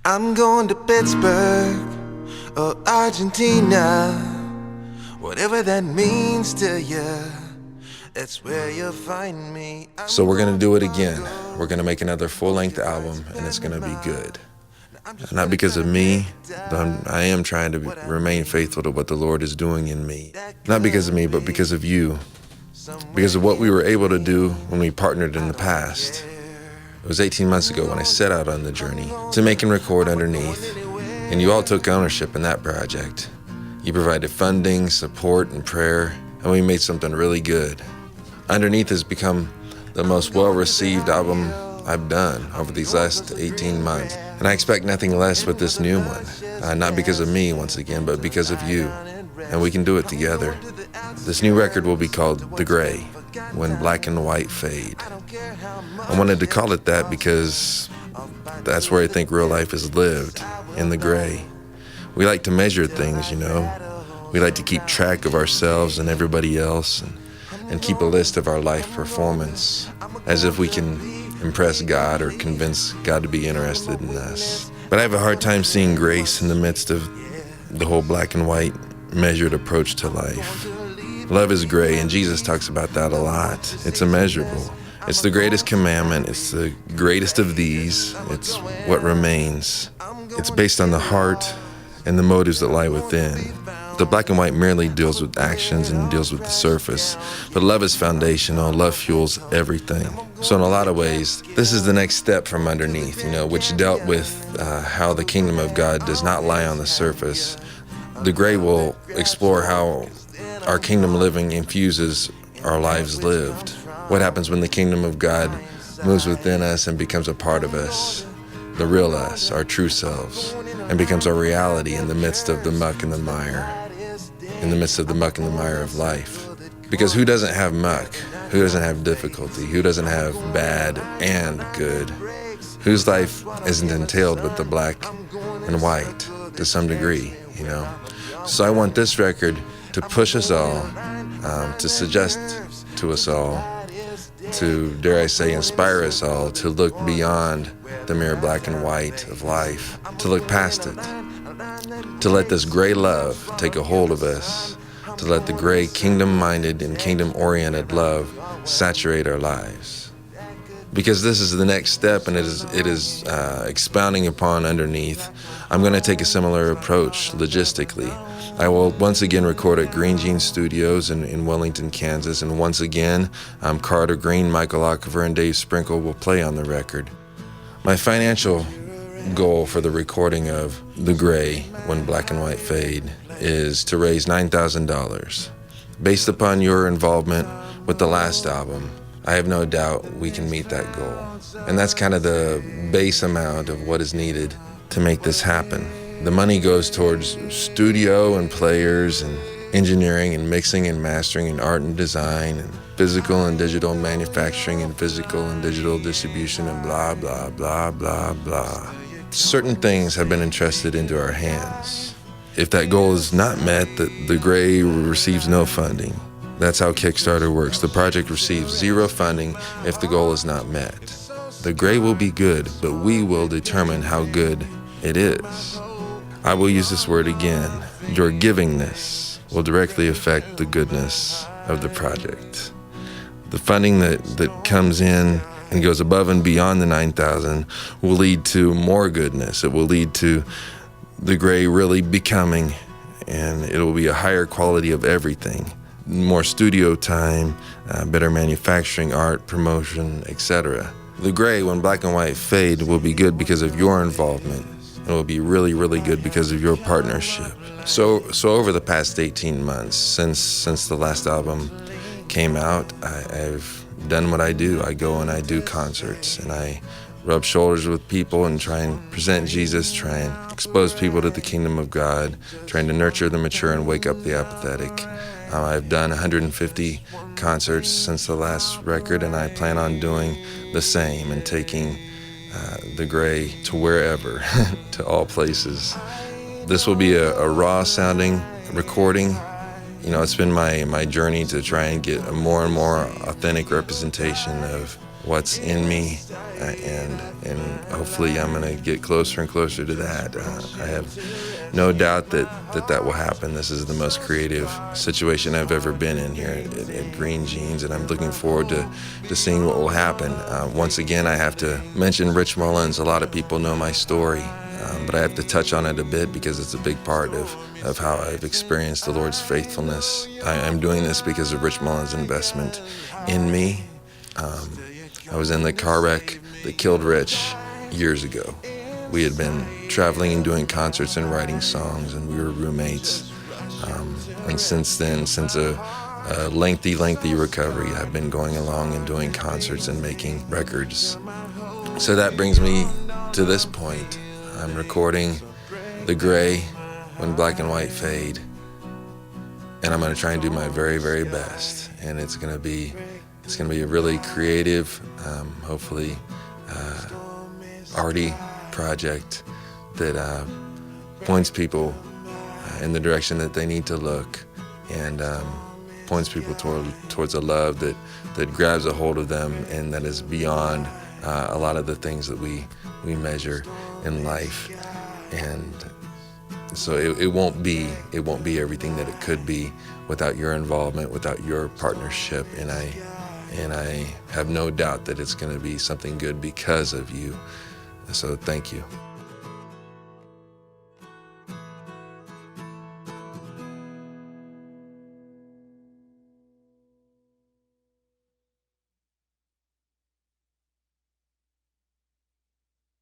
I'm going to Pittsburgh or Argentina, whatever that means to you, it's where you'll find me. So we're gonna do it again. We're gonna make another full-length album, and it's gonna be good. Not because of me, but I am trying to remain faithful to what the Lord is doing in me. Not because of me, but because of you. Because of what we were able to do when we partnered in the past. It was 18 months ago when I set out on the journey to make and record Underneath, and you all took ownership in that project. You provided funding, support, and prayer, and we made something really good. Underneath has become the most well-received album I've done over these last 18 months, and I expect nothing less with this new one. Not because of me, once again, but because of you, and we can do it together. This new record will be called The Gray, When Black and White Fade. I wanted to call it that because that's where I think real life is lived, in the gray. We like to measure things, you know. We like to keep track of ourselves and everybody else and keep a list of our life performance, as if we can impress God or convince God to be interested in us. But I have a hard time seeing grace in the midst of the whole black and white measured approach to life. Love is gray, and Jesus talks about that a lot. It's immeasurable. It's the greatest commandment. It's the greatest of these. It's what remains. It's based on the heart and the motives that lie within. The black and white merely deals with actions and deals with the surface, but love is foundational. Love fuels everything. So in a lot of ways, this is the next step from Underneath, which dealt with how the kingdom of God does not lie on the surface. The Gray will explore how our kingdom living infuses our lives lived. What happens when the kingdom of God moves within us and becomes a part of us, the real us, our true selves, and becomes our reality in the midst of the muck and the mire, in the midst of the muck and the mire of life. Because who doesn't have muck? Who doesn't have difficulty? Who doesn't have bad and good? Whose life isn't entailed with the black and white to some degree, So I want this record to push us all, to suggest to us all, to, dare I say, inspire us all to look beyond the mere black and white of life, to look past it, to let this gray love take a hold of us, to let the gray kingdom-minded and kingdom-oriented love saturate our lives. Because this is the next step, and it is expounding upon Underneath. I'm going to take a similar approach logistically. I will once again record at Green Jean Studios in Wellington, Kansas, and once again, Carter Green, Michael Ockever, and Dave Sprinkle will play on the record. My financial goal for the recording of The Gray, When Black and White Fade, is to raise $9,000. Based upon your involvement with the last album, I have no doubt we can meet that goal. And that's kind of the base amount of what is needed to make this happen. The money goes towards studio and players and engineering and mixing and mastering and art and design and physical and digital manufacturing and physical and digital distribution and blah, blah, blah, blah, blah. Certain things have been entrusted into our hands. If that goal is not met, the Gray receives no funding. That's how Kickstarter works. The project receives zero funding if the goal is not met. The Gray will be good, but we will determine how good it is. I will use this word again. Your givingness will directly affect the goodness of the project. The funding that comes in and goes above and beyond the $9,000 will lead to more goodness. It will lead to the Gray really becoming, and it will be a higher quality of everything. More studio time, better manufacturing, art, promotion, etc. The Gray, When Black and White Fade, will be good because of your involvement. It will be really, really good because of your partnership. So over the past 18 months, since the last album came out, I've done what I do. I go and I do concerts, and I rub shoulders with people and try and present Jesus, try and expose people to the kingdom of God, trying to nurture the mature and wake up the apathetic. I've done 150 concerts since the last record, and I plan on doing the same and taking the Gray to wherever, to all places. This will be a raw-sounding recording. It's been my journey to try and get a more and more authentic representation of what's in me, and hopefully I'm going to get closer and closer to that. I have no doubt that will happen. This is the most creative situation I've ever been in here at Green Jeans, and I'm looking forward to seeing what will happen. Once again, I have to mention Rich Mullins. A lot of people know my story, but I have to touch on it a bit because it's a big part of how I've experienced the Lord's faithfulness. I'm doing this because of Rich Mullins' investment in me. I was in the car wreck that killed Rich years ago. We had been traveling and doing concerts and writing songs, and we were roommates. And since then, since a lengthy recovery, I've been going along and doing concerts and making records. So that brings me to this point. I'm recording The Gray When Black and White Fade, and I'm going to try and do my very, very best. And it's going to be a really creative, hopefully arty project that points people in the direction that they need to look, and points people towards a love that grabs a hold of them and that is beyond a lot of the things that we measure in life. And so it won't be everything that it could be without your involvement, without your partnership, and I have no doubt that it's going to be something good because of you. So thank you.